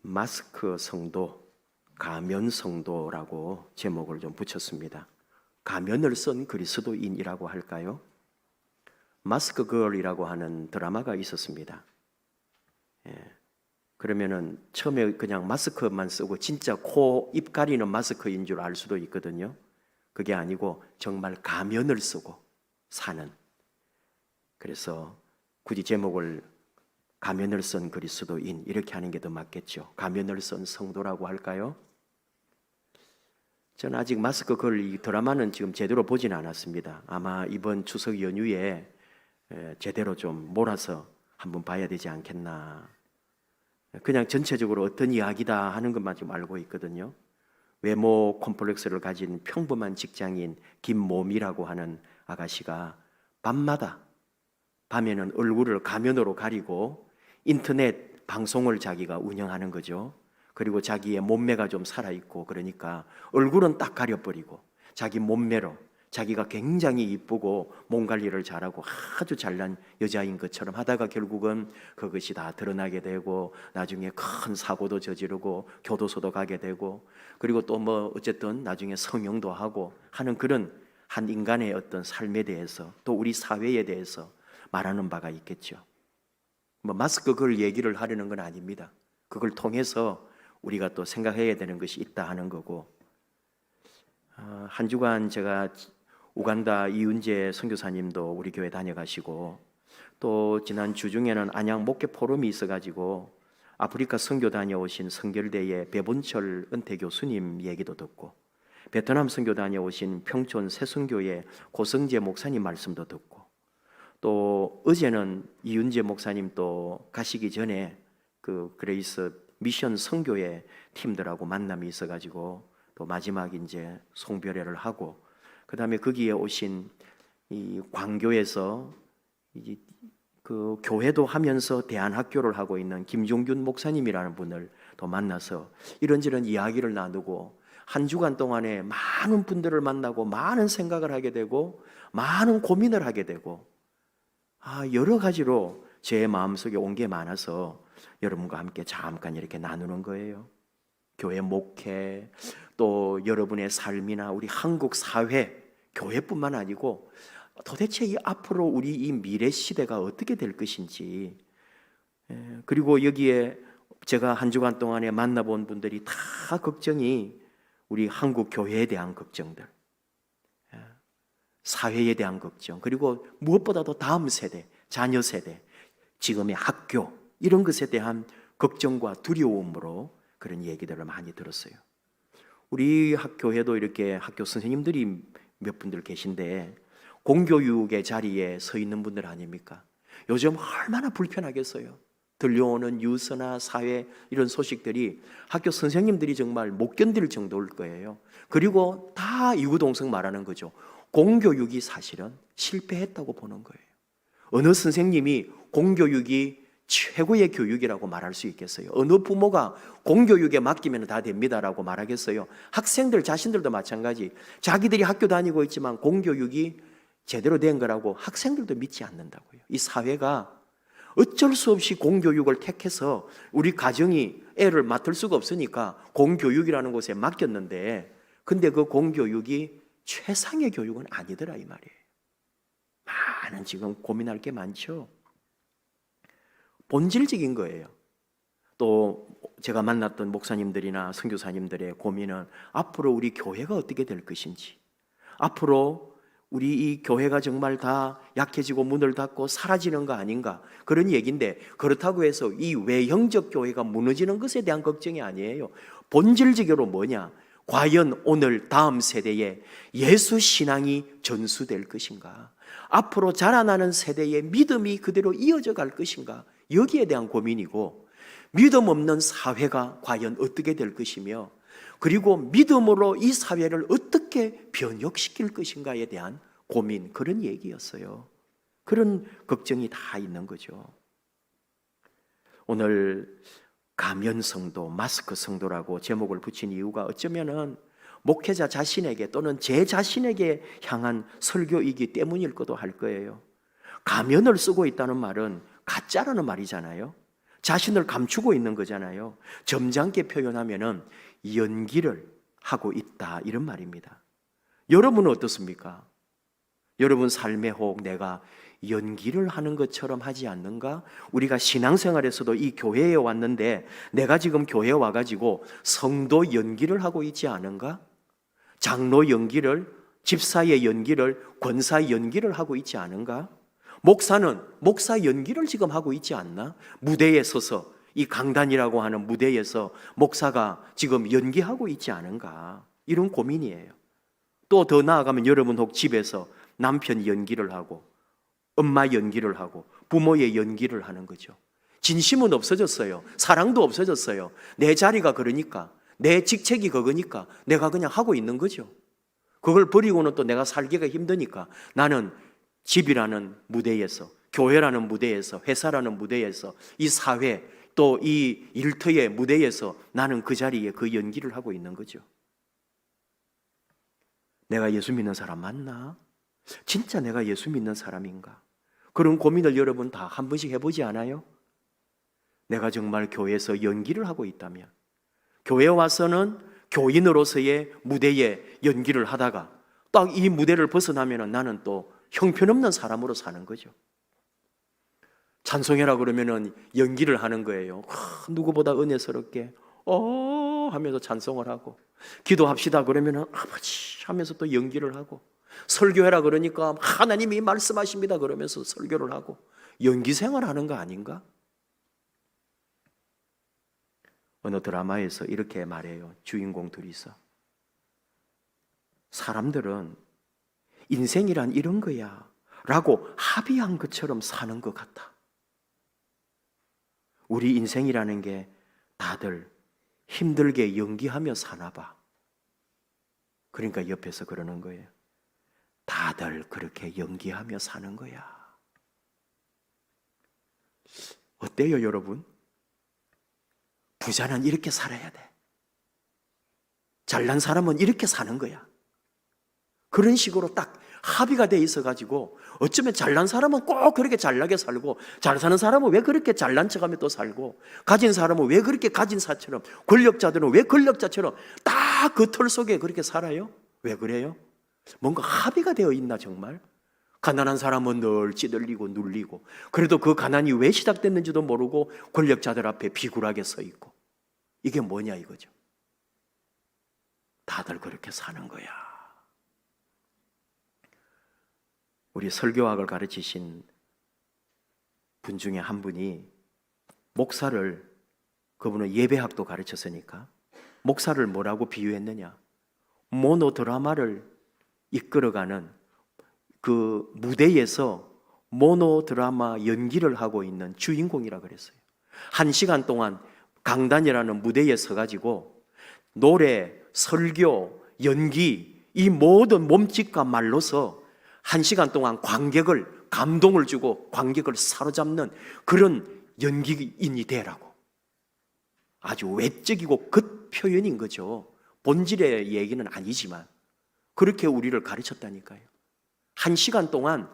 마스크 성도, 가면 성도라고 제목을 좀 붙였습니다. 가면을 쓴 그리스도인이라고 할까요? 마스크 걸이라고 하는 드라마가 있었습니다. 그러면은 처음에 그냥 마스크만 쓰고 진짜 코, 입 가리는 마스크인 줄 알 수도 있거든요. 그게 아니고 정말 가면을 쓰고 사는. 그래서 굳이 제목을 가면을 쓴 그리스도인 이렇게 하는 게 더 맞겠죠. 가면을 쓴 성도라고 할까요? 저는 아직 마스크 걸 이 드라마는 지금 제대로 보지는 않았습니다. 아마 이번 추석 연휴에 제대로 좀 몰아서 한번 봐야 되지 않겠나. 그냥 전체적으로 어떤 이야기다 하는 것만 좀 알고 있거든요. 외모 콤플렉스를 가진 평범한 직장인 김모미라고 하는 아가씨가 밤에는 얼굴을 가면으로 가리고 인터넷 방송을 자기가 운영하는 거죠. 그리고 자기의 몸매가 좀 살아있고 그러니까 얼굴은 딱 가려버리고 자기 몸매로 자기가 굉장히 이쁘고 몸 관리를 잘하고 아주 잘난 여자인 것처럼 하다가 결국은 그것이 다 드러나게 되고 나중에 큰 사고도 저지르고 교도소도 가게 되고 그리고 또 뭐 어쨌든 나중에 성형도 하고 하는 그런 한 인간의 어떤 삶에 대해서 또 우리 사회에 대해서 말하는 바가 있겠죠. 뭐 마스크 걸 얘기를 하려는 건 아닙니다. 그걸 통해서 우리가 또 생각해야 되는 것이 있다 하는 거고, 한 주간 제가 우간다 이윤재 선교사님도 우리 교회 다녀가시고 또 지난 주중에는 안양 목회 포럼이 있어가지고 아프리카 선교 다녀오신 성결대의 배본철 은퇴 교수님 얘기도 듣고 베트남 선교 다녀오신 평촌 새순교의 고성재 목사님 말씀도 듣고 또 어제는 이윤재 목사님 또 가시기 전에 그 그레이스 미션 선교회 팀들하고 만남이 있어가지고 또 마지막 이제 송별회를 하고 그 다음에 거기에 오신 이 광교에서 이제 그 교회도 하면서 대안학교를 하고 있는 김종균 목사님이라는 분을 또 만나서 이런저런 이야기를 나누고 한 주간 동안에 많은 분들을 만나고 많은 생각을 하게 되고 많은 고민을 하게 되고 여러 가지로 제 마음속에 온 게 많아서 여러분과 함께 잠깐 이렇게 나누는 거예요. 교회 목회, 또 여러분의 삶이나 우리 한국 사회, 교회뿐만 아니고 도대체 이 앞으로 우리 이 미래 시대가 어떻게 될 것인지, 그리고 여기에 제가 한 주간 동안에 만나본 분들이 다 걱정이 우리 한국 교회에 대한 걱정들, 사회에 대한 걱정, 그리고 무엇보다도 다음 세대, 자녀 세대, 지금의 학교 이런 것에 대한 걱정과 두려움으로 그런 얘기들을 많이 들었어요. 우리 학교에도 이렇게 학교 선생님들이 몇 분들 계신데 공교육의 자리에 서 있는 분들 아닙니까? 요즘 얼마나 불편하겠어요. 들려오는 뉴스나 사회 이런 소식들이 학교 선생님들이 정말 못 견딜 정도일 거예요. 그리고 다 이구동성 말하는 거죠. 공교육이 사실은 실패했다고 보는 거예요. 어느 선생님이 공교육이 최고의 교육이라고 말할 수 있겠어요? 어느 부모가 공교육에 맡기면 다 됩니다라고 말하겠어요? 학생들 자신들도 마찬가지. 자기들이 학교 다니고 있지만 공교육이 제대로 된 거라고 학생들도 믿지 않는다고요. 이 사회가 어쩔 수 없이 공교육을 택해서 우리 가정이 애를 맡을 수가 없으니까 공교육이라는 곳에 맡겼는데 근데 그 공교육이 최상의 교육은 아니더라 이 말이에요. 많은 지금 고민할 게 많죠. 본질적인 거예요. 또 제가 만났던 목사님들이나 선교사님들의 고민은 앞으로 우리 교회가 어떻게 될 것인지, 앞으로 우리 이 교회가 정말 다 약해지고 문을 닫고 사라지는 거 아닌가 그런 얘기인데 그렇다고 해서 이 외형적 교회가 무너지는 것에 대한 걱정이 아니에요. 본질적으로 뭐냐? 과연 오늘 다음 세대에 예수 신앙이 전수될 것인가? 앞으로 자라나는 세대의 믿음이 그대로 이어져 갈 것인가? 여기에 대한 고민이고 믿음 없는 사회가 과연 어떻게 될 것이며 그리고 믿음으로 이 사회를 어떻게 변혁시킬 것인가에 대한 고민 그런 얘기였어요. 그런 걱정이 다 있는 거죠. 오늘 가면 성도, 마스크 성도라고 제목을 붙인 이유가 어쩌면은 목회자 자신에게 또는 제 자신에게 향한 설교이기 때문일 것도 할 거예요. 가면을 쓰고 있다는 말은 가짜라는 말이잖아요. 자신을 감추고 있는 거잖아요. 점잖게 표현하면은 연기를 하고 있다 이런 말입니다. 여러분은 어떻습니까? 여러분 삶의 혹 내가 연기를 하는 것처럼 하지 않는가? 우리가 신앙생활에서도 이 교회에 왔는데 내가 지금 교회에 와가지고 성도 연기를 하고 있지 않은가? 장로 연기를, 집사의 연기를, 권사의 연기를 하고 있지 않은가? 목사는 목사 연기를 지금 하고 있지 않나? 무대에 서서 이 강단이라고 하는 무대에서 목사가 지금 연기하고 있지 않은가? 이런 고민이에요. 또 더 나아가면 여러분 혹 집에서 남편 연기를 하고 엄마 연기를 하고 부모의 연기를 하는 거죠. 진심은 없어졌어요. 사랑도 없어졌어요. 내 자리가 그러니까, 내 직책이 그거니까 내가 그냥 하고 있는 거죠. 그걸 버리고는 또 내가 살기가 힘드니까 나는 집이라는 무대에서, 교회라는 무대에서, 회사라는 무대에서, 이 사회 또 이 일터의 무대에서 나는 그 자리에 그 연기를 하고 있는 거죠. 내가 예수 믿는 사람 맞나? 진짜 내가 예수 믿는 사람인가? 그런 고민을 여러분 다 한 번씩 해보지 않아요? 내가 정말 교회에서 연기를 하고 있다면, 교회에 와서는 교인으로서의 무대에 연기를 하다가 딱 이 무대를 벗어나면 나는 또 형편없는 사람으로 사는 거죠. 찬송해라 그러면은 연기를 하는 거예요. 누구보다 은혜스럽게 하면서 찬송을 하고, 기도합시다 그러면은 아버지 하면서 또 연기를 하고, 설교해라 그러니까 하나님이 말씀하십니다 그러면서 설교를 하고, 연기 생활하는 거 아닌가? 어느 드라마에서 이렇게 말해요. 주인공 둘이서, 사람들은 인생이란 이런 거야 라고 합의한 것처럼 사는 것 같아. 우리 인생이라는 게 다들 힘들게 연기하며 사나 봐. 그러니까 옆에서 그러는 거예요. 다들 그렇게 연기하며 사는 거야. 어때요, 여러분? 부자는 이렇게 살아야 돼. 잘난 사람은 이렇게 사는 거야. 그런 식으로 딱 합의가 돼 있어가지고 어쩌면 잘난 사람은 꼭 그렇게 잘나게 살고, 잘 사는 사람은 왜 그렇게 잘난 척하며 또 살고, 가진 사람은 왜 그렇게 가진 사처럼, 권력자들은 왜 권력자처럼 딱 그 틀 속에 그렇게 살아요? 왜 그래요? 뭔가 합의가 되어 있나 정말? 가난한 사람은 늘 찌들리고 눌리고, 그래도 그 가난이 왜 시작됐는지도 모르고 권력자들 앞에 비굴하게 서 있고, 이게 뭐냐 이거죠. 다들 그렇게 사는 거야. 우리 설교학을 가르치신 분 중에 한 분이 목사를, 그분은 예배학도 가르쳤으니까 목사를 뭐라고 비유했느냐? 모노드라마를 이끌어가는 그 무대에서 모노드라마 연기를 하고 있는 주인공이라 그랬어요. 1시간 동안 강단이라는 무대에 서가지고 노래, 설교, 연기, 이 모든 몸짓과 말로서 1시간 동안 관객을, 감동을 주고 관객을 사로잡는 그런 연기인이 되라고. 아주 외적이고 겉 표현인 거죠. 본질의 얘기는 아니지만 그렇게 우리를 가르쳤다니까요. 1시간 동안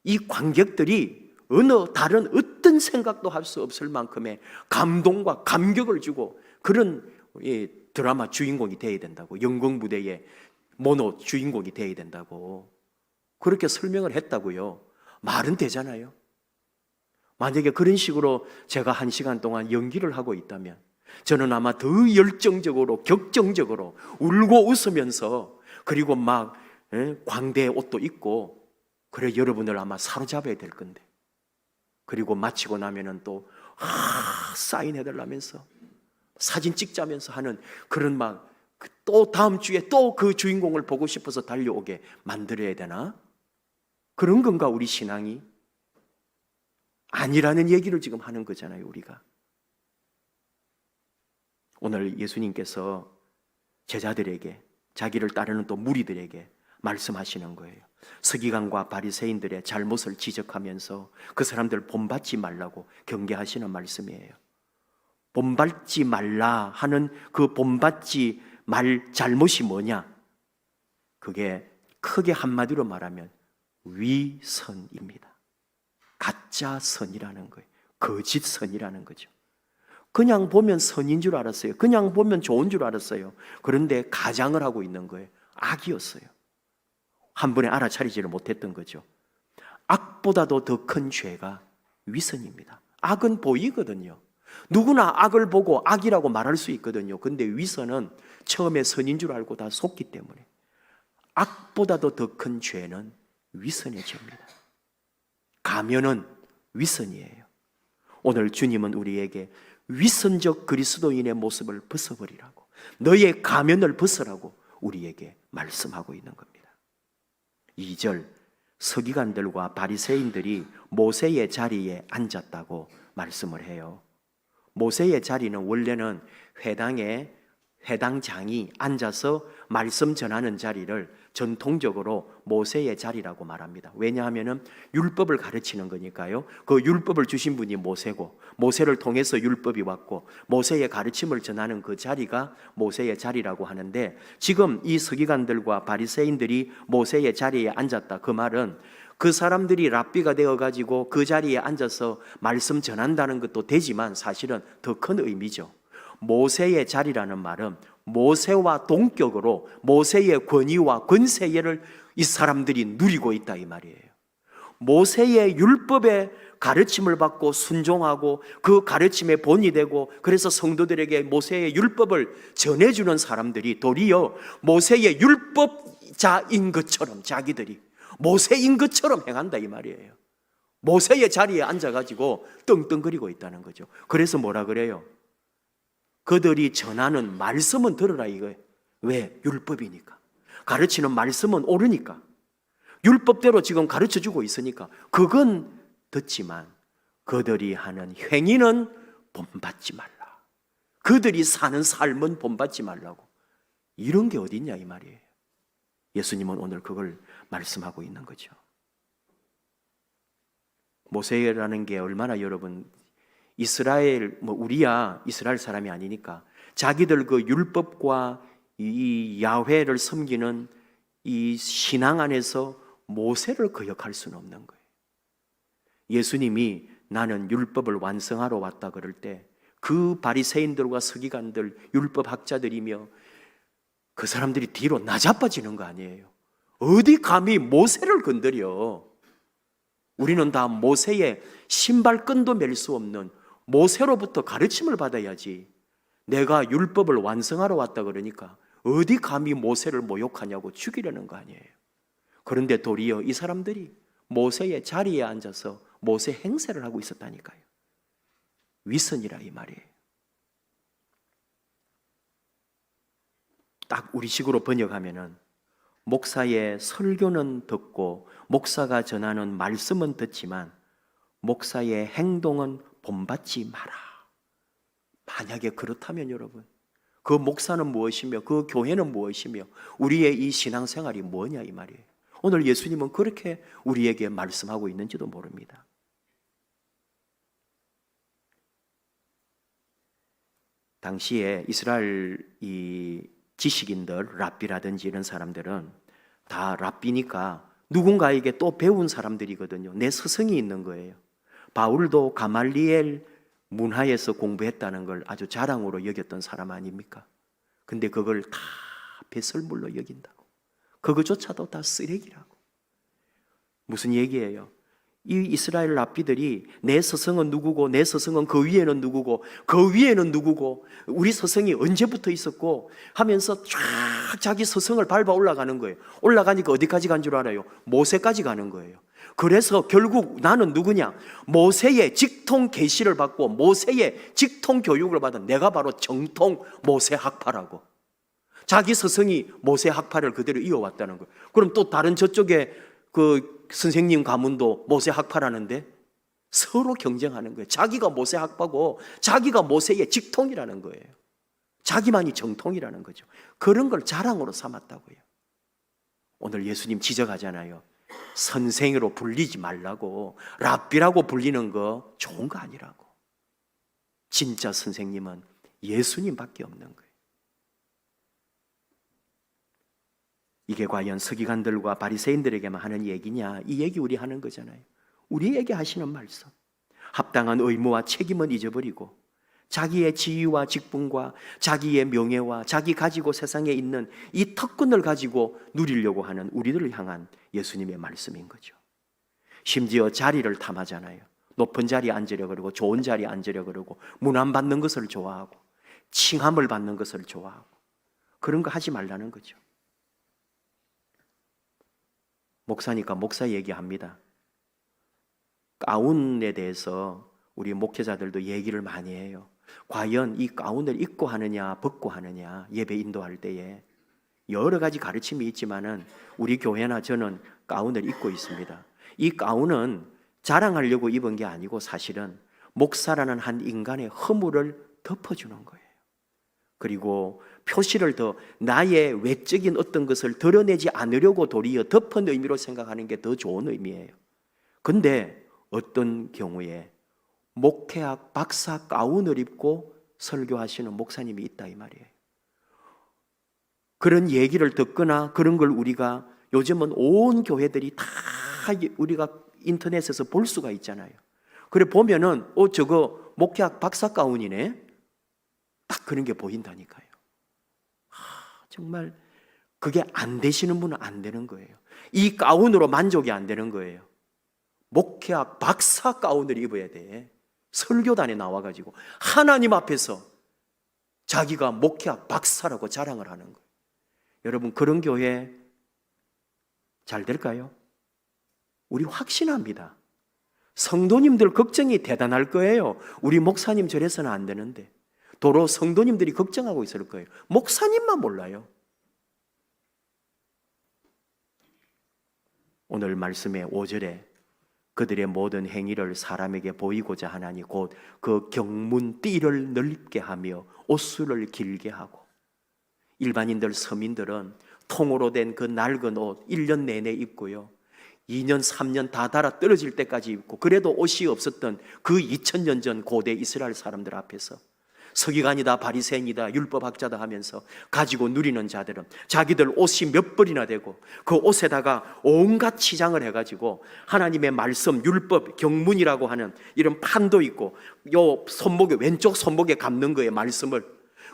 이 관객들이 어느 다른 어떤 생각도 할 수 없을 만큼의 감동과 감격을 주고 그런 드라마 주인공이 되어야 된다고, 연극 무대의 모노 주인공이 되어야 된다고 그렇게 설명을 했다고요. 말은 되잖아요. 만약에 그런 식으로 제가 1시간 동안 연기를 하고 있다면 저는 아마 더 열정적으로, 격정적으로 울고 웃으면서, 그리고 막 광대의 옷도 입고, 그래 여러분을 아마 사로잡아야 될 건데, 그리고 마치고 나면은 또 사인해달라면서 사진 찍자면서 하는 그런 막 또 다음 주에 또 그 주인공을 보고 싶어서 달려오게 만들어야 되나? 그런 건가 우리 신앙이? 아니라는 얘기를 지금 하는 거잖아요, 우리가. 오늘 예수님께서 제자들에게, 자기를 따르는 또 무리들에게 말씀하시는 거예요. 서기관과 바리새인들의 잘못을 지적하면서 그 사람들 본받지 말라고 경계하시는 말씀이에요. 본받지 말라 하는 그 본받지 말 잘못이 뭐냐? 그게 크게 한마디로 말하면 위선입니다. 가짜 선이라는 거예요. 거짓 선이라는 거죠. 그냥 보면 선인 줄 알았어요. 그냥 보면 좋은 줄 알았어요. 그런데 가장을 하고 있는 거예요. 악이었어요. 한 번에 알아차리지를 못했던 거죠. 악보다도 더 큰 죄가 위선입니다. 악은 보이거든요. 누구나 악을 보고 악이라고 말할 수 있거든요. 근데 위선은 처음에 선인 줄 알고 다 속기 때문에 악보다도 더 큰 죄는 위선의 죄입니다. 가면은 위선이에요. 오늘 주님은 우리에게 위선적 그리스도인의 모습을 벗어버리라고, 너의 가면을 벗으라고 우리에게 말씀하고 있는 겁니다. 2절, 서기관들과 바리새인들이 모세의 자리에 앉았다고 말씀을 해요. 모세의 자리는 원래는 회당에 회당장이 앉아서 말씀 전하는 자리를 전통적으로 모세의 자리라고 말합니다. 왜냐하면 율법을 가르치는 거니까요. 그 율법을 주신 분이 모세고, 모세를 통해서 율법이 왔고, 모세의 가르침을 전하는 그 자리가 모세의 자리라고 하는데, 지금 이 서기관들과 바리새인들이 모세의 자리에 앉았다, 그 말은 그 사람들이 랍비가 되어가지고 그 자리에 앉아서 말씀 전한다는 것도 되지만 사실은 더 큰 의미죠. 모세의 자리라는 말은 모세와 동격으로 모세의 권위와 권세를 이 사람들이 누리고 있다, 이 말이에요. 모세의 율법의 가르침을 받고 순종하고 그 가르침의 본이 되고, 그래서 성도들에게 모세의 율법을 전해주는 사람들이 도리어 모세의 율법자인 것처럼 자기들이 모세인 것처럼 행한다, 이 말이에요. 모세의 자리에 앉아가지고 떵떵거리고 있다는 거죠. 그래서 뭐라 그래요? 그들이 전하는 말씀은 들으라 이거예요. 왜? 율법이니까. 가르치는 말씀은 옳으니까. 율법대로 지금 가르쳐주고 있으니까 그건 듣지만 그들이 하는 행위는 본받지 말라. 그들이 사는 삶은 본받지 말라고. 이런 게 어딨냐 이 말이에요. 예수님은 오늘 그걸 말씀하고 있는 거죠. 모세라는 게 얼마나 여러분, 이스라엘, 우리야 이스라엘 사람이 아니니까 자기들 그 율법과 이 야훼를 섬기는 이 신앙 안에서 모세를 거역할 수는 없는 거예요. 예수님이 나는 율법을 완성하러 왔다 그럴 때 그 바리새인들과 서기관들, 율법학자들이며 그 사람들이 뒤로 나자빠지는 거 아니에요. 어디 감히 모세를 건드려. 우리는 다 모세의 신발끈도 맬 수 없는 모세로부터 가르침을 받아야지. 내가 율법을 완성하러 왔다 그러니까 어디 감히 모세를 모욕하냐고 죽이려는 거 아니에요. 그런데 도리어 이 사람들이 모세의 자리에 앉아서 모세 행세를 하고 있었다니까요. 위선이라 이 말이에요. 딱 우리식으로 번역하면은 목사의 설교는 듣고 목사가 전하는 말씀은 듣지만 목사의 행동은 본받지 마라. 만약에 그렇다면 여러분, 그 목사는 무엇이며 그 교회는 무엇이며 우리의 이 신앙생활이 뭐냐 이 말이에요. 오늘 예수님은 그렇게 우리에게 말씀하고 있는지도 모릅니다. 당시에 이스라엘 이 지식인들, 랍비라든지 이런 사람들은 다 랍비니까 누군가에게 또 배운 사람들이거든요. 내 스승이 있는 거예요. 바울도 가말리엘 문화에서 공부했다는 걸 아주 자랑으로 여겼던 사람 아닙니까? 근데 그걸 다 배설물로 여긴다고. 그거조차도 다 쓰레기라고. 무슨 얘기예요? 이 이스라엘 랍비들이 내 스승은 누구고, 내 스승은 그 위에는 누구고, 그 위에는 누구고, 우리 스승이 언제부터 있었고 하면서 쫙 자기 스승을 밟아 올라가는 거예요. 올라가니까 어디까지 간 줄 알아요? 모세까지 가는 거예요. 그래서 결국 나는 누구냐? 모세의 직통 계시를 받고 모세의 직통 교육을 받은 내가 바로 정통 모세 학파라고. 자기 스승이 모세 학파를 그대로 이어왔다는 거예요. 그럼 또 다른 저쪽에 그 선생님 가문도 모세 학파라는데 서로 경쟁하는 거예요. 자기가 모세 학파고 자기가 모세의 직통이라는 거예요. 자기만이 정통이라는 거죠. 그런 걸 자랑으로 삼았다고요. 오늘 예수님 지적하잖아요. 선생으로 불리지 말라고. 랍비라고 불리는 거 좋은 거 아니라고. 진짜 선생님은 예수님밖에 없는 거예요. 이게 과연 서기관들과 바리새인들에게만 하는 얘기냐? 이 얘기 우리 하는 거잖아요. 우리에게 하시는 말씀. 합당한 의무와 책임은 잊어버리고 자기의 지위와 직분과 자기의 명예와 자기 가지고 세상에 있는 이 특권을 가지고 누리려고 하는 우리들을 향한 예수님의 말씀인 거죠. 심지어 자리를 탐하잖아요. 높은 자리에 앉으려 그러고 좋은 자리에 앉으려 그러고 문안받는 것을 좋아하고 칭함을 받는 것을 좋아하고 그런 거 하지 말라는 거죠. 목사니까 목사 얘기합니다. 가운에 대해서 우리 목회자들도 얘기를 많이 해요. 과연 이 가운을 입고 하느냐 벗고 하느냐, 예배 인도할 때에 여러 가지 가르침이 있지만은 우리 교회나 저는 가운을 입고 있습니다. 이 가운은 자랑하려고 입은 게 아니고 사실은 목사라는 한 인간의 허물을 덮어주는 거예요. 그리고 표시를 더 나의 외적인 어떤 것을 드러내지 않으려고 도리어 덮은 의미로 생각하는 게 더 좋은 의미예요. 근데 어떤 경우에 목회학 박사 가운을 입고 설교하시는 목사님이 있다 이 말이에요. 그런 얘기를 듣거나 그런 걸 우리가 요즘은 온 교회들이 다 우리가 인터넷에서 볼 수가 있잖아요. 그래 보면은 저거 목회학 박사 가운이네. 딱 그런 게 보인다니까요. 정말 그게 안 되시는 분은 안 되는 거예요. 이 가운으로 만족이 안 되는 거예요. 목회학 박사 가운을 입어야 돼. 설교단에 나와가지고 하나님 앞에서 자기가 목회학 박사라고 자랑을 하는 거예요. 여러분 그런 교회 잘 될까요? 우리 확신합니다. 성도님들 걱정이 대단할 거예요. 우리 목사님 저래서는 안 되는데 도로 성도님들이 걱정하고 있을 거예요. 목사님만 몰라요. 오늘 말씀의 5절에 그들의 모든 행위를 사람에게 보이고자 하나니 곧 그 경문띠를 넓게 하며 옷수를 길게 하고, 일반인들 서민들은 통으로 된 그 낡은 옷 1년 내내 입고요, 2년 3년 다 달아 떨어질 때까지 입고, 그래도 옷이 없었던 그 2000년 전 고대 이스라엘 사람들 앞에서 서기관이다 바리새인이다 율법학자다 하면서 가지고 누리는 자들은 자기들 옷이 몇 벌이나 되고 그 옷에다가 온갖 치장을 해가지고 하나님의 말씀 율법 경문이라고 하는 이런 판도 있고, 요 손목에 왼쪽 손목에 감는 거에 말씀을,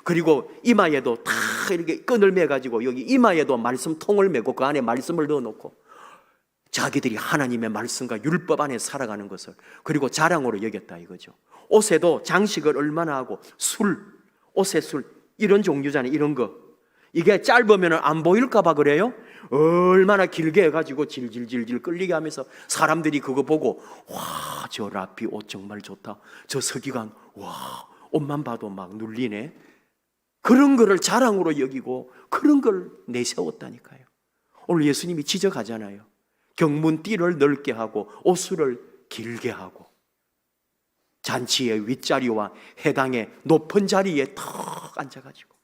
그리고 이마에도 다 이렇게 끈을 매가지고 여기 이마에도 말씀 통을 매고 그 안에 말씀을 넣어놓고 자기들이 하나님의 말씀과 율법 안에 살아가는 것을 그리고 자랑으로 여겼다 이거죠. 옷에도 장식을 얼마나 하고 옷에 술 이런 종류잖아요. 이런 거 이게 짧으면 안 보일까 봐 그래요. 얼마나 길게 해가지고 질질질질 끌리게 하면서 사람들이 그거 보고 와, 저 라피 옷 정말 좋다, 저 서기관 와 옷만 봐도 막 눌리네, 그런 거를 자랑으로 여기고 그런 걸 내세웠다니까요. 오늘 예수님이 지적하잖아요. 경문띠를 넓게 하고 옷수를 길게 하고 잔치의 윗자리와 해당의 높은 자리에 턱 앉아가지고,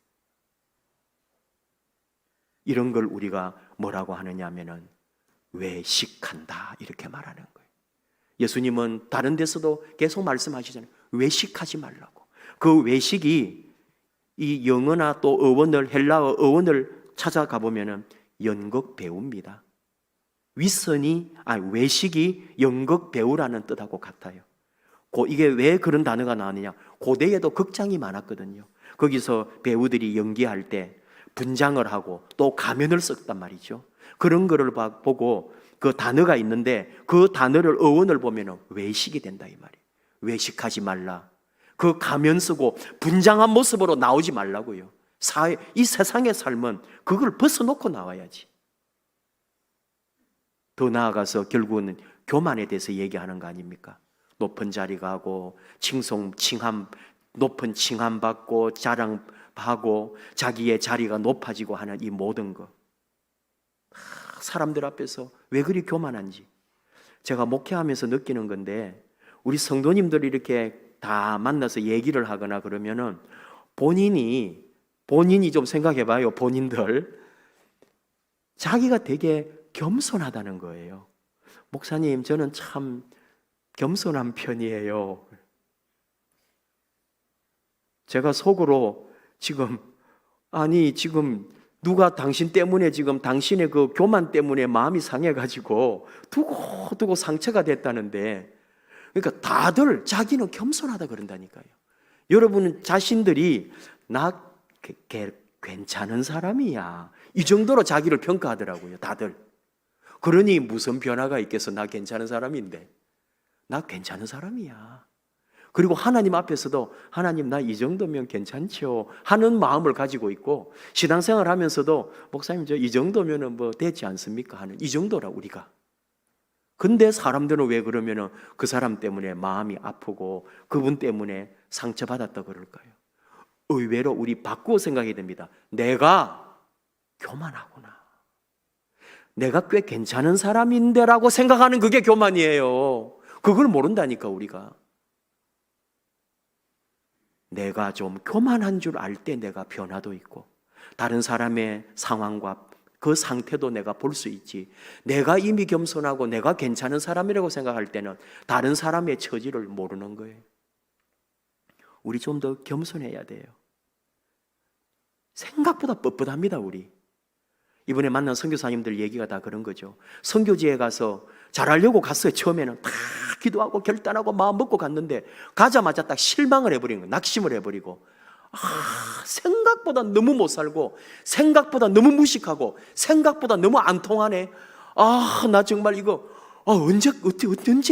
이런 걸 우리가 뭐라고 하느냐 하면은 외식한다 이렇게 말하는 거예요. 예수님은 다른 데서도 계속 말씀하시잖아요. 외식하지 말라고. 그 외식이 이 영어나 또 어원을 헬라어 어원을 찾아가 보면은 연극 배우입니다. 외식이 연극 배우라는 뜻하고 같아요. 이게 왜 그런 단어가 나왔느냐? 고대에도 극장이 많았거든요. 거기서 배우들이 연기할 때 분장을 하고 또 가면을 썼단 말이죠. 그런 거를 보고 그 단어가 있는데 그 단어를 어원을 보면 외식이 된다 이 말이에요. 외식하지 말라. 그 가면 쓰고 분장한 모습으로 나오지 말라고요. 이 세상의 삶은 그걸 벗어놓고 나와야지. 더 나아가서 결국은 교만에 대해서 얘기하는 거 아닙니까? 높은 자리 가고 높은 칭함 받고 자랑하고 자기의 자리가 높아지고 하는 이 모든 것, 사람들 앞에서 왜 그리 교만한지 제가 목회하면서 느끼는 건데, 우리 성도님들이 이렇게 다 만나서 얘기를 하거나 그러면은 본인이 좀 생각해 봐요. 본인들 자기가 되게 겸손하다는 거예요. 목사님, 저는 참 겸손한 편이에요. 제가 속으로 지금 누가 당신 때문에 지금 당신의 그 교만 때문에 마음이 상해가지고 두고 상처가 됐다는데, 그러니까 다들 자기는 겸손하다 그런다니까요. 여러분 자신들이 나 괜찮은 사람이야, 이 정도로 자기를 평가하더라고요, 다들. 그러니 무슨 변화가 있겠어? 나 괜찮은 사람인데. 나 괜찮은 사람이야. 그리고 하나님 앞에서도 하나님 나 이 정도면 괜찮죠 하는 마음을 가지고 있고, 신앙생활 하면서도 목사님 저 이 정도면 뭐 되지 않습니까 하는, 이 정도라 우리가. 근데 사람들은 왜 그러면은 그 사람 때문에 마음이 아프고 그분 때문에 상처받았다 그럴까요? 의외로 우리 바꾸어 생각해야 됩니다. 내가 교만하구나, 내가 꽤 괜찮은 사람인데라고 생각하는 그게 교만이에요. 그걸 모른다니까 우리가. 내가 좀 교만한 줄 알 때 내가 변화도 있고 다른 사람의 상황과 그 상태도 내가 볼 수 있지. 내가 이미 겸손하고 내가 괜찮은 사람이라고 생각할 때는 다른 사람의 처지를 모르는 거예요. 우리 좀 더 겸손해야 돼요. 생각보다 뻣뻣합니다 우리. 이번에 만난 선교사님들 얘기가 다 그런 거죠. 선교지에 가서 잘하려고 갔어요. 처음에는 다 기도하고 결단하고 마음 먹고 갔는데 가자마자 딱 실망을 해버린 거예요. 낙심을 해버리고, 생각보다 너무 못 살고, 생각보다 너무 무식하고, 생각보다 너무 안 통하네. 나 정말 이거 언제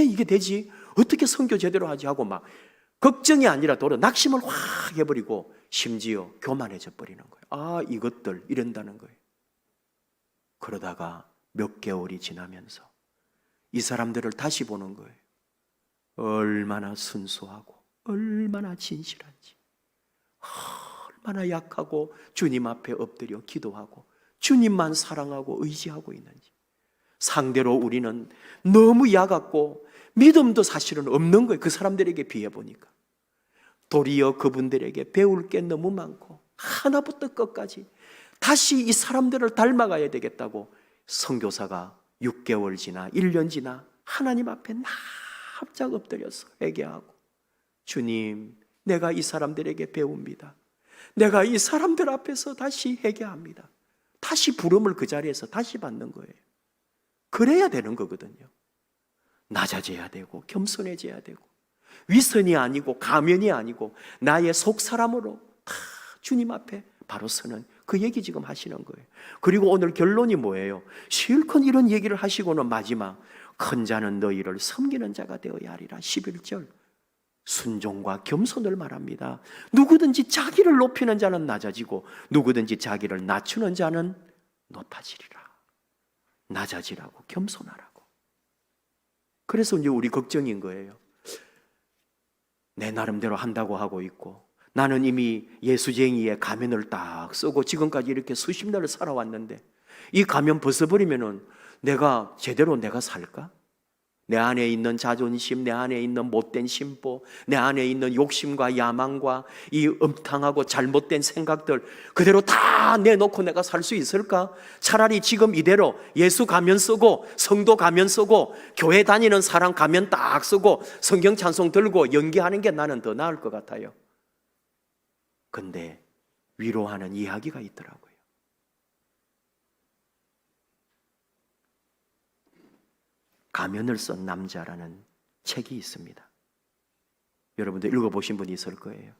이게 되지? 어떻게 선교 제대로 하지? 하고 막 걱정이 아니라 도로 낙심을 확 해버리고 심지어 교만해져 버리는 거예요. 이것들 이런다는 거예요. 그러다가 몇 개월이 지나면서 이 사람들을 다시 보는 거예요. 얼마나 순수하고 얼마나 진실한지, 얼마나 약하고 주님 앞에 엎드려 기도하고 주님만 사랑하고 의지하고 있는지. 상대로 우리는 너무 약하고 믿음도 사실은 없는 거예요. 그 사람들에게 비해 보니까. 도리어 그분들에게 배울 게 너무 많고 하나부터 끝까지 다시 이 사람들을 닮아가야 되겠다고 선교사가 6개월 지나 1년 지나 하나님 앞에 납작 엎드려서 회개하고, 주님, 내가 이 사람들에게 배웁니다. 내가 이 사람들 앞에서 다시 회개합니다. 다시 부름을 그 자리에서 다시 받는 거예요. 그래야 되는 거거든요. 낮아져야 되고 겸손해져야 되고, 위선이 아니고 가면이 아니고 나의 속사람으로 다 주님 앞에 바로 서는 그 얘기 지금 하시는 거예요. 그리고 오늘 결론이 뭐예요? 실컷 이런 얘기를 하시고는 마지막, 큰 자는 너희를 섬기는 자가 되어야 하리라. 11절 순종과 겸손을 말합니다. 누구든지 자기를 높이는 자는 낮아지고 누구든지 자기를 낮추는 자는 높아지리라. 낮아지라고, 겸손하라고. 그래서 이제 우리 걱정인 거예요. 내 나름대로 한다고 하고 있고, 나는 이미 예수쟁이의 가면을 딱 쓰고 지금까지 이렇게 수십 년을 살아왔는데 이 가면 벗어버리면은 내가 제대로 내가 살까? 내 안에 있는 자존심, 내 안에 있는 못된 심보, 내 안에 있는 욕심과 야망과 이 음탕하고 잘못된 생각들 그대로 다 내놓고 내가 살 수 있을까? 차라리 지금 이대로 예수 가면 쓰고 성도 가면 쓰고 교회 다니는 사람 가면 딱 쓰고 성경 찬송 들고 연기하는 게 나는 더 나을 것 같아요. 근데 위로하는 이야기가 있더라고요. 가면을 쓴 남자라는 책이 있습니다. 여러분들 읽어보신 분이 있을 거예요.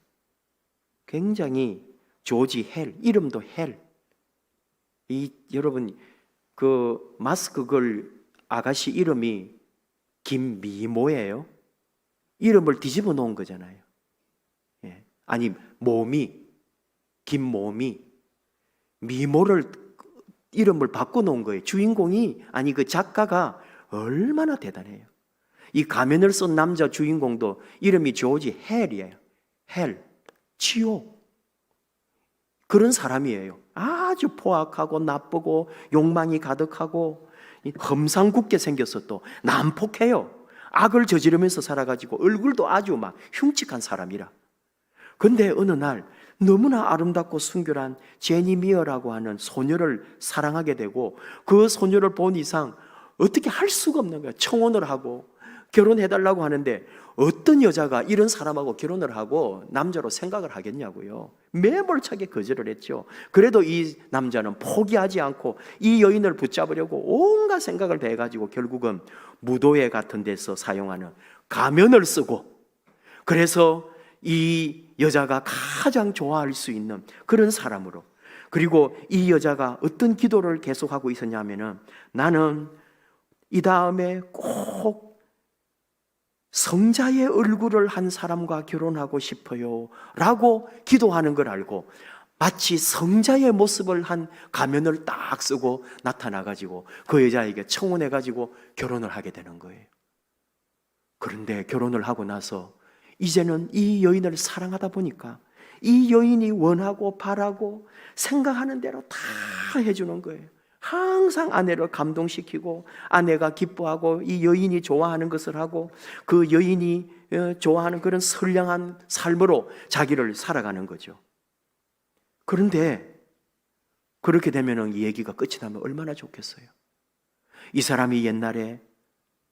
굉장히 조지 헬, 이름도 헬. 여러분 그 마스크 아가씨 이름이 김미모예요. 이름을 뒤집어 놓은 거잖아요. 예. 아니 김모미 미모를 이름을 바꿔 놓은 거예요. 주인공이, 아니 그 작가가 얼마나 대단해요. 이 가면을 쓴 남자 주인공도 이름이 조지 헬이에요. 헬, 지옥. 그런 사람이에요. 아주 포악하고 나쁘고 욕망이 가득하고 험상궂게 생겨서 또 난폭해요. 악을 저지르면서 살아가지고 얼굴도 아주 막 흉측한 사람이라. 근데 어느 날 너무나 아름답고 순결한 제니 미어라고 하는 소녀를 사랑하게 되고, 그 소녀를 본 이상 어떻게 할 수가 없는 거야. 청혼을 하고 결혼해달라고 하는데 어떤 여자가 이런 사람하고 결혼을 하고 남자로 생각을 하겠냐고요. 매몰차게 거절을 했죠. 그래도 이 남자는 포기하지 않고 이 여인을 붙잡으려고 온갖 생각을 대가지고 결국은 무도회 같은 데서 사용하는 가면을 쓰고, 그래서 이 여자가 가장 좋아할 수 있는 그런 사람으로, 그리고 이 여자가 어떤 기도를 계속하고 있었냐면은, 나는 이 다음에 꼭 성자의 얼굴을 한 사람과 결혼하고 싶어요 라고 기도하는 걸 알고, 마치 성자의 모습을 한 가면을 딱 쓰고 나타나가지고 그 여자에게 청혼해가지고 결혼을 하게 되는 거예요. 그런데 결혼을 하고 나서 이제는 이 여인을 사랑하다 보니까 이 여인이 원하고 바라고 생각하는 대로 다 해주는 거예요. 항상 아내를 감동시키고, 아내가 기뻐하고 이 여인이 좋아하는 것을 하고, 그 여인이 좋아하는 그런 선량한 삶으로 자기를 살아가는 거죠. 그런데 그렇게 되면 이 얘기가 끝이 나면 얼마나 좋겠어요. 이 사람이 옛날에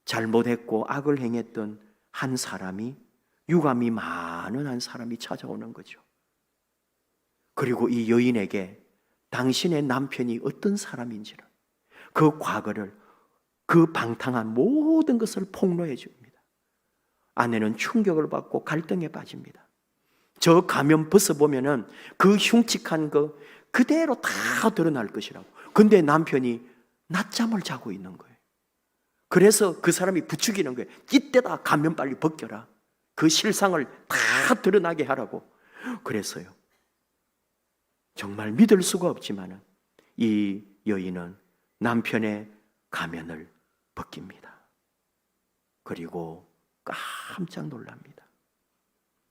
잘못했고 악을 행했던 한 사람이, 유감이 많은 한 사람이 찾아오는 거죠. 그리고 이 여인에게 당신의 남편이 어떤 사람인지를, 그 과거를, 그 방탕한 모든 것을 폭로해 줍니다. 아내는 충격을 받고 갈등에 빠집니다. 저 가면 벗어보면은 그 흉측한 거 그대로 다 드러날 것이라고. 근데 남편이 낮잠을 자고 있는 거예요. 그래서 그 사람이 부추기는 거예요. 이때다 가면 빨리 벗겨라. 그 실상을 다 드러나게 하라고. 그래서요, 정말 믿을 수가 없지만 이 여인은 남편의 가면을 벗깁니다. 그리고 깜짝 놀랍니다.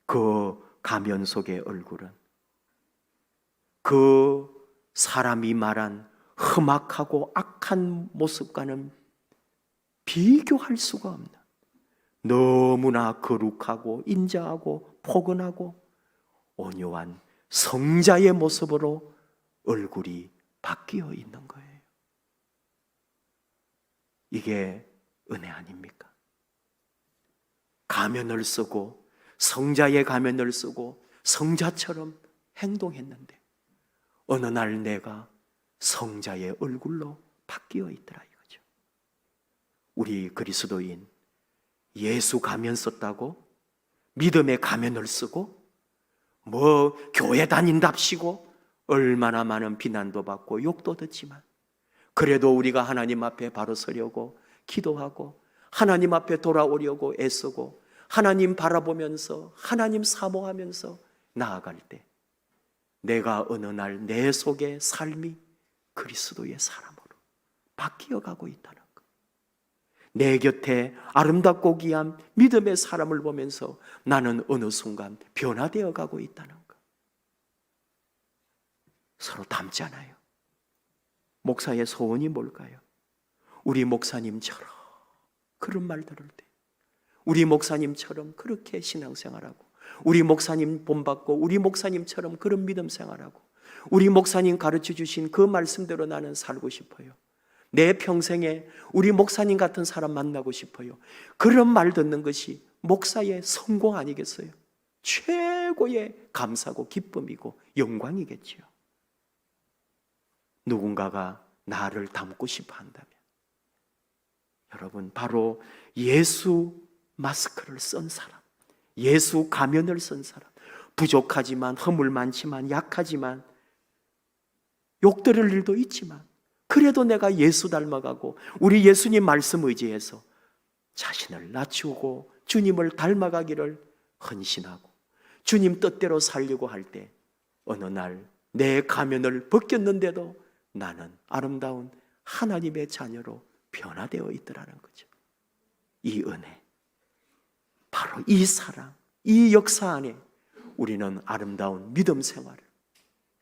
그 가면 속의 얼굴은 그 사람이 말한 험악하고 악한 모습과는 비교할 수가 없는, 너무나 거룩하고 인자하고 포근하고 온유한 성자의 모습으로 얼굴이 바뀌어 있는 거예요. 이게 은혜 아닙니까? 가면을 쓰고, 성자의 가면을 쓰고 성자처럼 행동했는데 어느 날 내가 성자의 얼굴로 바뀌어 있더라 이거죠. 우리 그리스도인 예수 가면 썼다고 믿음의 가면을 쓰고 뭐 교회 다닌답시고 얼마나 많은 비난도 받고 욕도 듣지만, 그래도 우리가 하나님 앞에 바로 서려고 기도하고 하나님 앞에 돌아오려고 애쓰고 하나님 바라보면서 하나님 사모하면서 나아갈 때, 내가 어느 날 내 속의 삶이 그리스도의 사람으로 바뀌어 가고 있다는 것, 내 곁에 아름답고 귀한 믿음의 사람을 보면서 나는 어느 순간 변화되어 가고 있다는 것. 서로 닮잖아요. 목사의 소원이 뭘까요? 우리 목사님처럼 그런 말 들을 때, 우리 목사님처럼 그렇게 신앙생활하고, 우리 목사님 본받고 우리 목사님처럼 그런 믿음 생활하고, 우리 목사님 가르쳐 주신 그 말씀대로 나는 살고 싶어요. 내 평생에 우리 목사님 같은 사람 만나고 싶어요. 그런 말 듣는 것이 목사의 성공 아니겠어요? 최고의 감사고 기쁨이고 영광이겠지요. 누군가가 나를 닮고 싶어 한다면, 여러분, 바로 예수 마스크를 쓴 사람, 예수 가면을 쓴 사람, 부족하지만, 허물 많지만, 약하지만, 욕 들을 일도 있지만, 그래도 내가 예수 닮아가고 우리 예수님 말씀 의지해서 자신을 낮추고 주님을 닮아가기를 헌신하고 주님 뜻대로 살려고 할 때, 어느 날 내 가면을 벗겼는데도 나는 아름다운 하나님의 자녀로 변화되어 있더라는 거죠. 이 은혜, 바로 이 사랑, 이 역사 안에 우리는 아름다운 믿음 생활을,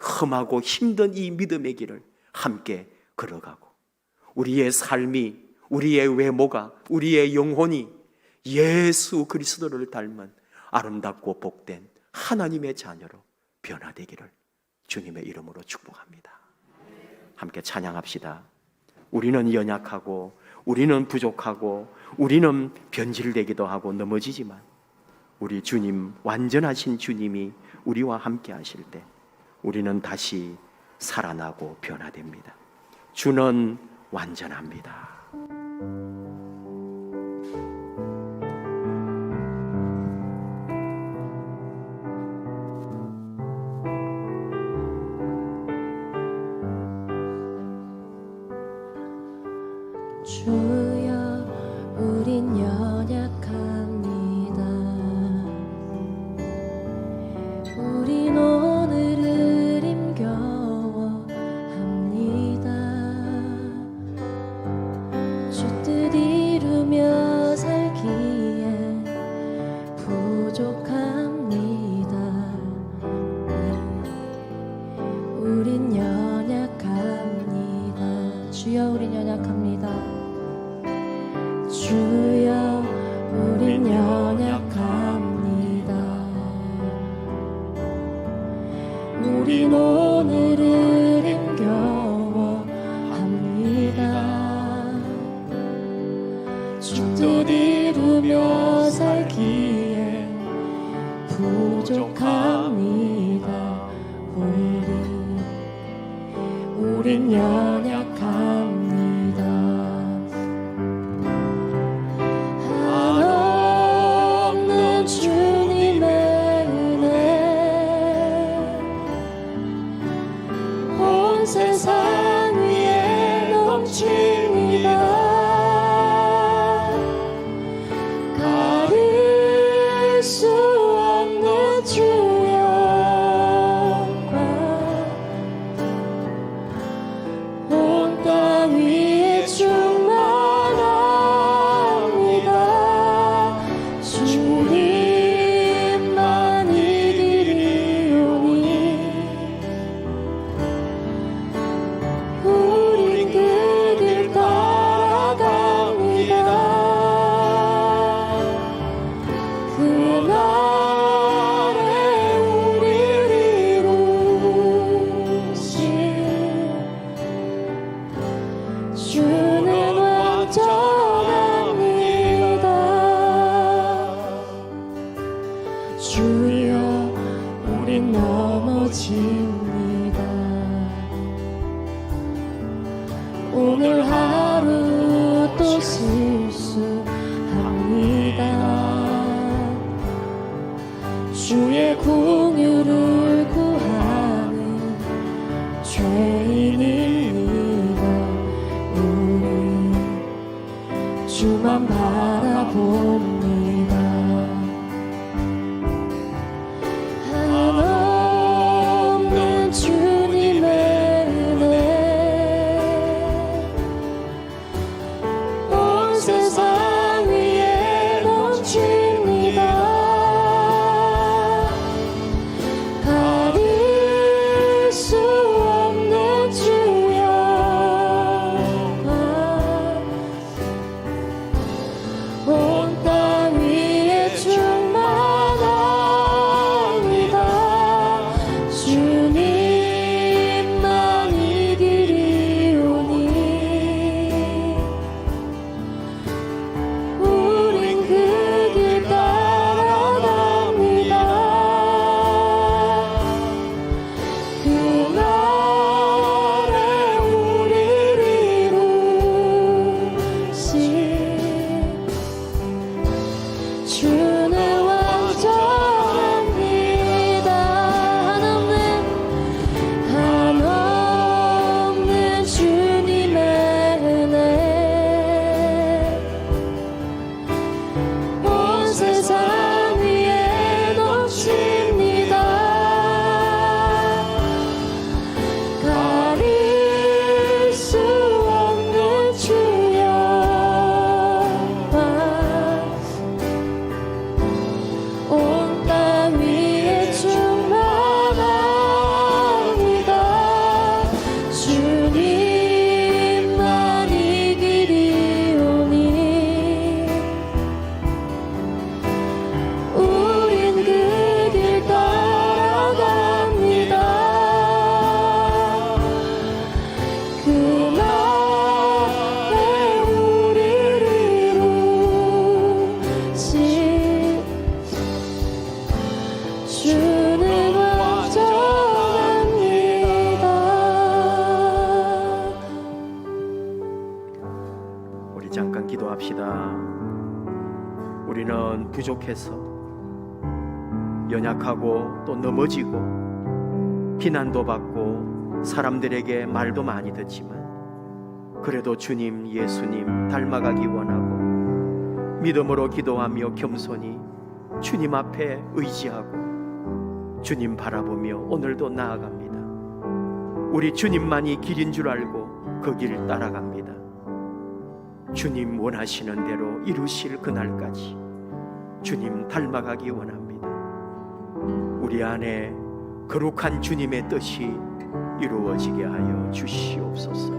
험하고 힘든 이 믿음의 길을 함께 걸어가고, 우리의 삶이, 우리의 외모가, 우리의 영혼이 예수 그리스도를 닮은 아름답고 복된 하나님의 자녀로 변화되기를 주님의 이름으로 축복합니다. 함께 찬양합시다. 우리는 연약하고 우리는 부족하고 우리는 변질되기도 하고 넘어지지만, 우리 주님, 완전하신 주님이 우리와 함께 하실 때 우리는 다시 살아나고 변화됩니다. 주는 완전합니다. 주여 우린 연약합니다. 우린 오늘을 힘겨워합니다. 주 뜻 이루며 살기에 부족합니다. 우린 연약합니다. 주여 우린 연약합니다. 주여 우린 연약합니다. 우린 오늘을 힘겨워합니다. 주 뜻 이루며 살기에 부족합니다. 우린 연약합니다. 한없는 주님의 은혜 온 세상 위에 넘칩니다. 가릴 수 없는 주의 영광 온 땅 위에 충만합니다. 주님만 이기리오니 우린 그 길 따라갑니다. 그날에 우리를 이루신 주는 완전합니다. 주여 우린 넘어집니다. 오늘 하루 또 실수합니다. 주의 긍휼을 구하는 죄인입니다. 우리 주만 바라봅니다. 한없는 주님의 은혜 온 세상 위에 넘칩니다. 가릴 수 없는 주의 영광 온 땅 위에 충만합니다. 주님만 이기리오니 우린 그 길 따라갑니다. 그날에 우리를 이루신 주는 완전합니다. 한없는 주님의 은혜 온 세상 위에 넘칩니다. 가릴 수 없는 주의 영광 온 땅 위에 충만합니다. 주님만 이기리오니 우린 그 길 따라갑니다. 그날에 우리를 이루신 주는 완전합니다. 우리 잠깐 기도합시다. 우리는 부족해서 연약하고 또 넘어지고 비난도 받고 사람들에게 말도 많이 듣지만 그래도 주님, 예수님 닮아가기 원하고 믿음으로 기도하며 겸손히 주님 앞에 의지하고 주님 바라보며 오늘도 나아갑니다. 우리 주님만이 길인 줄 알고 그 길 따라갑니다. 주님 원하시는 대로 이루실 그날까지 주님 닮아가기 원합니다. 우리 안에 거룩한 주님의 뜻이 이루어지게 하여 주시옵소서.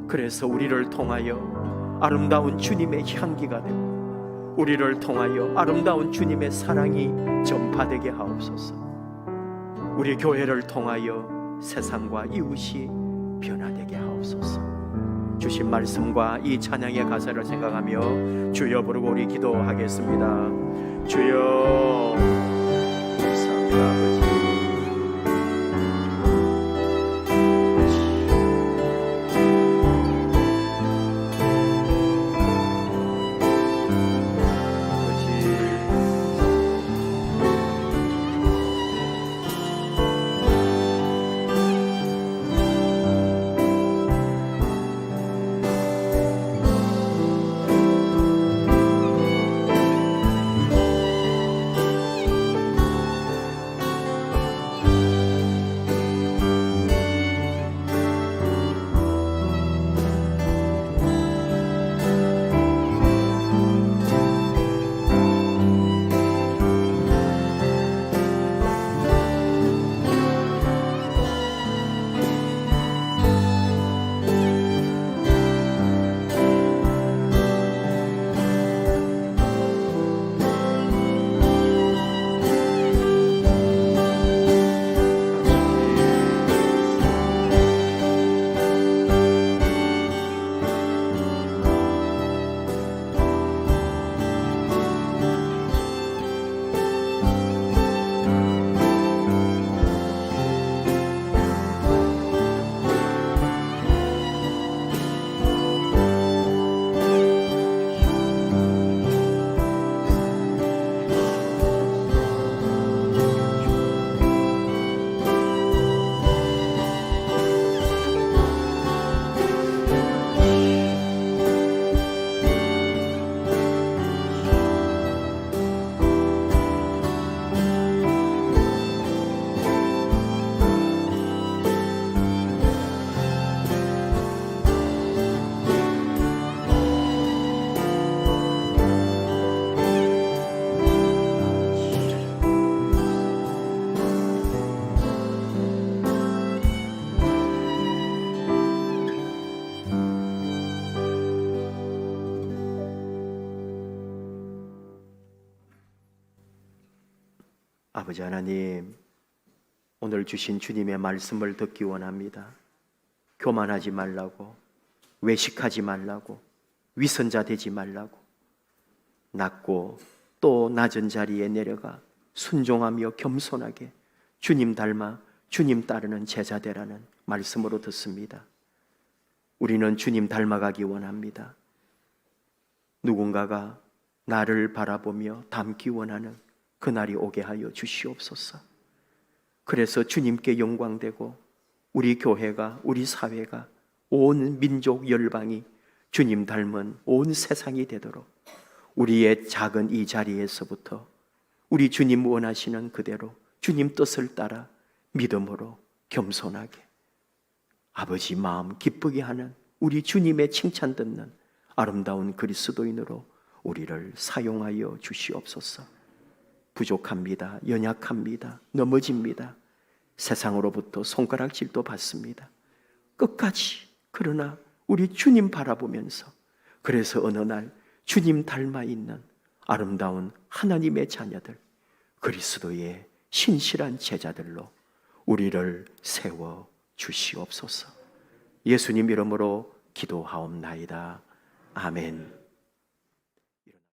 그래서 우리를 통하여 아름다운 주님의 향기가 되고 우리를 통하여 아름다운 주님의 사랑이 전파되게 하옵소서. 우리 교회를 통하여 세상과 이웃이 변화되게 하옵소서. 주신 말씀과 이 찬양의 가사를 생각하며 주여 부르고 우리 기도하겠습니다. 주여 감사합니다. 아버지. 아버지 하나님, 오늘 주신 주님의 말씀을 듣기 원합니다. 교만하지 말라고, 외식하지 말라고, 위선자 되지 말라고, 낮고 또 낮은 자리에 내려가 순종하며 겸손하게 주님 닮아 주님 따르는 제자 되라는 말씀으로 듣습니다. 우리는 주님 닮아가기 원합니다. 누군가가 나를 바라보며 닮기 원하는 그날이 오게 하여 주시옵소서. 그래서 주님께 영광되고 우리 교회가, 우리 사회가, 온 민족 열방이 주님 닮은 온 세상이 되도록 우리의 작은 이 자리에서부터 우리 주님 원하시는 그대로 주님 뜻을 따라 믿음으로 겸손하게 아버지 마음 기쁘게 하는 우리 주님의 칭찬 듣는 아름다운 그리스도인으로 우리를 사용하여 주시옵소서. 부족합니다. 연약합니다. 넘어집니다. 세상으로부터 손가락질도 받습니다. 끝까지 그러나 우리 주님 바라보면서 그래서 어느 날 주님 닮아 있는 아름다운 하나님의 자녀들, 그리스도의 신실한 제자들로 우리를 세워 주시옵소서. 예수님 이름으로 기도하옵나이다. 아멘.